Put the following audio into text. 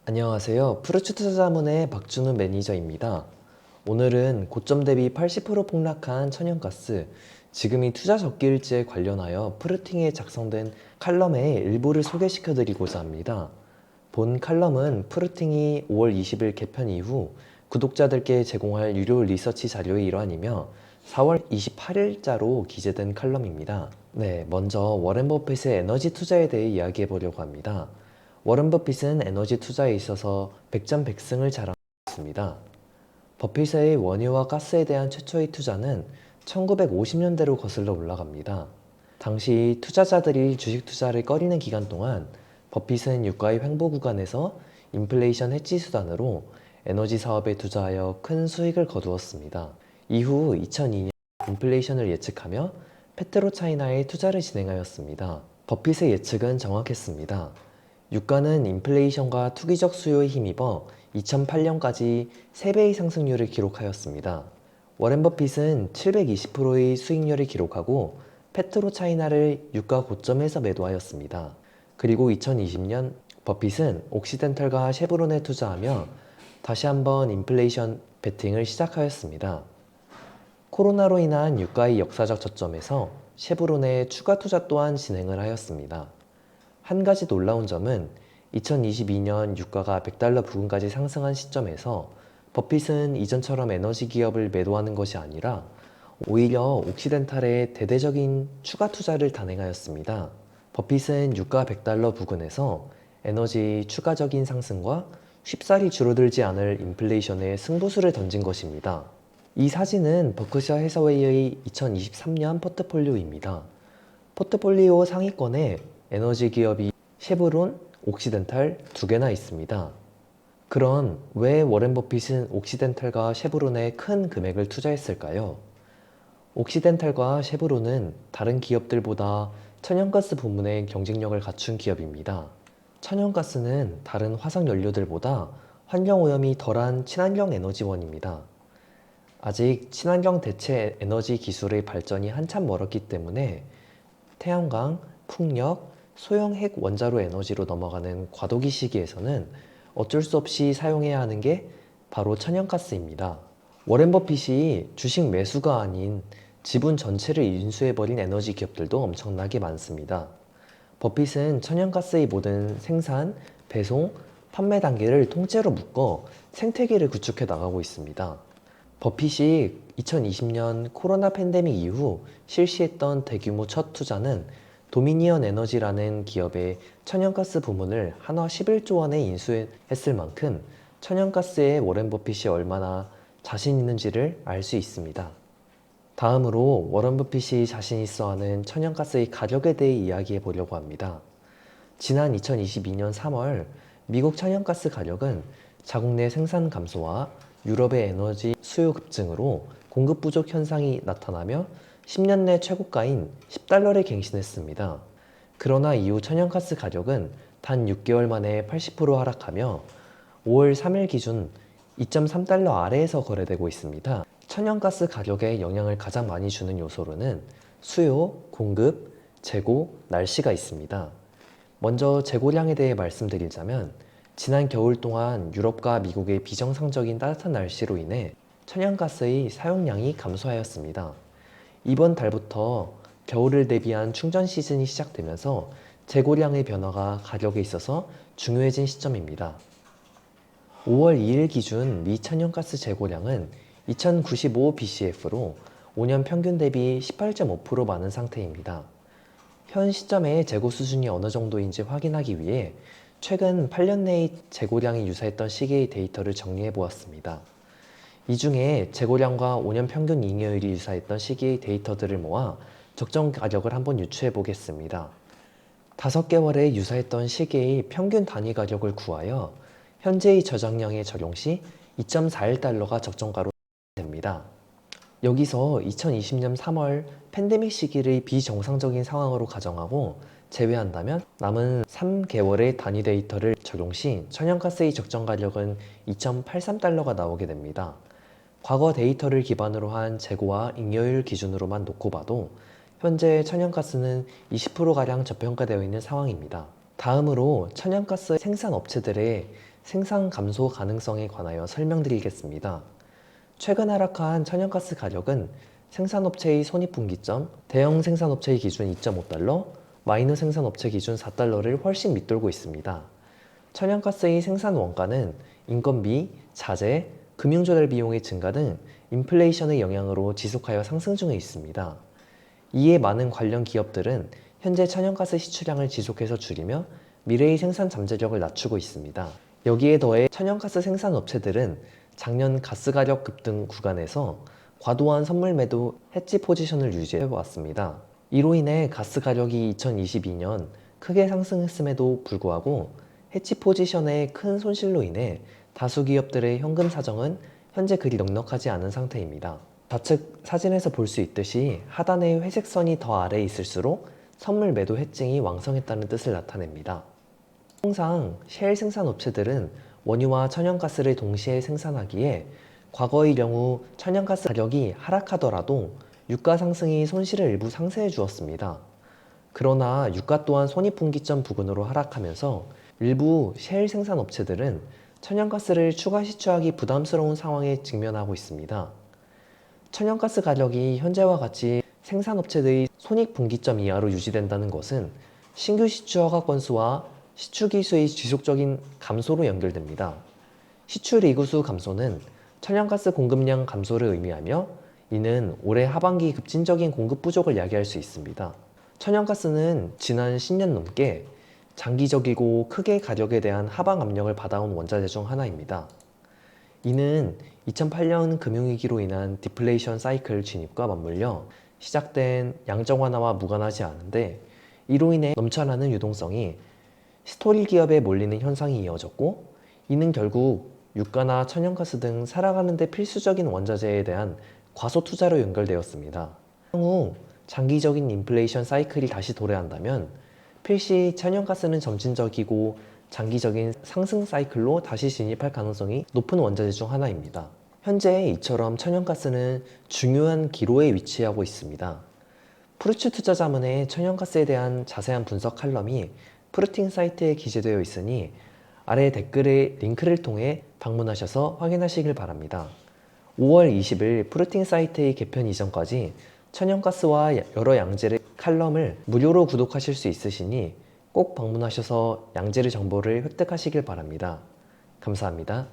안녕하세요. 푸르츠투자자문의 박준우 매니저입니다. 오늘은 고점 대비 80% 폭락한 천연가스, 지금이 투자 적기일지에 관련하여 푸르팅에 작성된 칼럼의 일부를 소개시켜 드리고자 합니다. 본 칼럼은 푸르팅이 5월 20일 개편 이후 구독자들께 제공할 유료 리서치 자료의 일환이며 4월 28일자로 기재된 칼럼입니다. 네, 먼저 워렌 버핏의 에너지 투자에 대해 이야기해 보려고 합니다. 워런 버핏은 에너지 투자에 있어서 백전백승을 자랑했습니다. 버핏의 원유와 가스에 대한 최초의 투자는 1950년대로 거슬러 올라갑니다. 당시 투자자들이 주식 투자를 꺼리는 기간 동안 버핏은 유가의 횡보 구간에서 인플레이션 해지 수단으로 에너지 사업에 투자하여 큰 수익을 거두었습니다. 이후 2002년 인플레이션을 예측하며 페트로차이나에 투자를 진행하였습니다. 버핏의 예측은 정확했습니다. 유가는 인플레이션과 투기적 수요에 힘입어 2008년까지 3배의 상승률을 기록하였습니다. 워렌 버핏은 720%의 수익률을 기록하고 페트로차이나를 유가 고점에서 매도하였습니다. 그리고 2020년 버핏은 옥시덴탈과 쉐브론에 투자하며 다시 한번 인플레이션 베팅을 시작하였습니다. 코로나로 인한 유가의 역사적 저점에서 쉐브론에 추가 투자 또한 진행을 하였습니다. 한 가지 놀라운 점은 2022년 유가가 $100 부근까지 상승한 시점에서 버핏은 이전처럼 에너지 기업을 매도하는 것이 아니라 오히려 옥시덴탈에 대대적인 추가 투자를 단행하였습니다. 버핏은 유가 $100 부근에서 에너지 추가적인 상승과 쉽사리 줄어들지 않을 인플레이션에 승부수를 던진 것입니다. 이 사진은 버크셔 해서웨이의 2023년 포트폴리오입니다. 포트폴리오 상위권에 에너지 기업이 쉐브론, 옥시덴탈 두 개나 있습니다. 그럼 왜 워렌 버핏은 옥시덴탈과 쉐브론에 큰 금액을 투자했을까요? 옥시덴탈과 쉐브론은 다른 기업들보다 천연가스 부문의 경쟁력을 갖춘 기업입니다. 천연가스는 다른 화석연료들보다 환경오염이 덜한 친환경 에너지원입니다. 아직 친환경 대체 에너지 기술의 발전이 한참 멀었기 때문에 태양광, 풍력, 소형 핵 원자로 에너지로 넘어가는 과도기 시기에서는 어쩔 수 없이 사용해야 하는 게 바로 천연가스입니다. 워렌 버핏이 주식 매수가 아닌 지분 전체를 인수해버린 에너지 기업들도 엄청나게 많습니다. 버핏은 천연가스의 모든 생산, 배송, 판매 단계를 통째로 묶어 생태계를 구축해 나가고 있습니다. 버핏이 2020년 코로나 팬데믹 이후 실시했던 대규모 첫 투자는 도미니언 에너지라는 기업의 천연가스 부문을 한화 11조 원에 인수했을 만큼 천연가스에 워렌 버핏이 얼마나 자신 있는지를 알 수 있습니다. 다음으로 워런 버핏이 자신 있어 하는 천연가스의 가격에 대해 이야기해 보려고 합니다. 지난 2022년 3월 미국 천연가스 가격은 자국 내 생산 감소와 유럽의 에너지 수요 급증으로 공급 부족 현상이 나타나며 10년 내 최고가인 $10를 갱신했습니다. 그러나 이후 천연가스 가격은 단 6개월 만에 80% 하락하며 5월 3일 기준 $2.3 아래에서 거래되고 있습니다. 천연가스 가격에 영향을 가장 많이 주는 요소로는 수요, 공급, 재고, 날씨가 있습니다. 먼저 재고량에 대해 말씀드리자면 지난 겨울 동안 유럽과 미국의 비정상적인 따뜻한 날씨로 인해 천연가스의 사용량이 감소하였습니다. 이번 달부터 겨울을 대비한 충전 시즌이 시작되면서 재고량의 변화가 가격에 있어서 중요해진 시점입니다. 5월 2일 기준 미 천연가스 재고량은 2095 BCF로 5년 평균 대비 18.5% 많은 상태입니다. 현 시점의 재고 수준이 어느 정도인지 확인하기 위해 최근 8년 내의 재고량이 유사했던 시기의 데이터를 정리해 보았습니다. 이 중에 재고량과 5년 평균 잉여율이 유사했던 시기의 데이터들을 모아 적정 가격을 한번 유추해 보겠습니다. 5개월에 유사했던 시기의 평균 단위 가격을 구하여 현재의 저장량에 적용 시 $2.41가 적정가로 됩니다. 여기서 2020년 3월 팬데믹 시기를 비정상적인 상황으로 가정하고 제외한다면 남은 3개월의 단위 데이터를 적용 시 천연가스의 적정 가격은 $2.83가 나오게 됩니다. 과거 데이터를 기반으로 한 재고와 잉여율 기준으로만 놓고 봐도 현재 천연가스는 20%가량 저평가되어 있는 상황입니다. 다음으로 천연가스 생산 업체들의 생산 감소 가능성에 관하여 설명드리겠습니다. 최근 하락한 천연가스 가격은 생산업체의 손익분기점, 대형 생산업체의 기준 2.5달러, 마이너 생산업체 기준 4달러를 훨씬 밑돌고 있습니다. 천연가스의 생산 원가는 인건비, 자재, 금융조달 비용의 증가 등 인플레이션의 영향으로 지속하여 상승 중에 있습니다. 이에 많은 관련 기업들은 현재 천연가스 시추량을 지속해서 줄이며 미래의 생산 잠재력을 낮추고 있습니다. 여기에 더해 천연가스 생산 업체들은 작년 가스 가격 급등 구간에서 과도한 선물 매도 해지 포지션을 유지해 왔습니다. 이로 인해 가스 가격이 2022년 크게 상승했음에도 불구하고 해지 포지션의 큰 손실로 인해 다수 기업들의 현금 사정은 현재 그리 넉넉하지 않은 상태입니다. 좌측 사진에서 볼 수 있듯이 하단의 회색 선이 더 아래에 있을수록 선물 매도 해증이 왕성했다는 뜻을 나타냅니다. 통상 셰일 생산 업체들은 원유와 천연가스를 동시에 생산하기에 과거의 경우 천연가스 가격이 하락하더라도 유가 상승이 손실을 일부 상쇄해 주었습니다. 그러나 유가 또한 손익분기점 부근으로 하락하면서 일부 셰일 생산 업체들은 천연가스를 추가 시추하기 부담스러운 상황에 직면하고 있습니다. 천연가스 가격이 현재와 같이 생산업체들의 손익분기점 이하로 유지된다는 것은 신규 시추 허가 건수와 시추 기수의 지속적인 감소로 연결됩니다. 시추 리구수 감소는 천연가스 공급량 감소를 의미하며 이는 올해 하반기 급진적인 공급 부족을 야기할 수 있습니다. 천연가스는 지난 10년 넘게 장기적이고 크게 가격에 대한 하방 압력을 받아온 원자재 중 하나입니다. 이는 2008년 금융위기로 인한 디플레이션 사이클 진입과 맞물려 시작된 양적 완화와 무관하지 않은데 이로 인해 넘쳐나는 유동성이 스토리 기업에 몰리는 현상이 이어졌고 이는 결국 유가나 천연가스 등 살아가는 데 필수적인 원자재에 대한 과소 투자로 연결되었습니다. 향후 장기적인 인플레이션 사이클이 다시 도래한다면 필시 천연가스는 점진적이고 장기적인 상승 사이클로 다시 진입할 가능성이 높은 원자재 중 하나입니다. 현재 이처럼 천연가스는 중요한 기로에 위치하고 있습니다. 푸르츠 투자자문의 천연가스에 대한 자세한 분석 칼럼이 푸르팅 사이트에 기재되어 있으니 아래 댓글의 링크를 통해 방문하셔서 확인하시길 바랍니다. 5월 20일 푸르팅 사이트의 개편 이전까지 천연가스와 여러 양재의 칼럼을 무료로 구독하실 수 있으시니 꼭 방문하셔서 양재의 정보를 획득하시길 바랍니다. 감사합니다.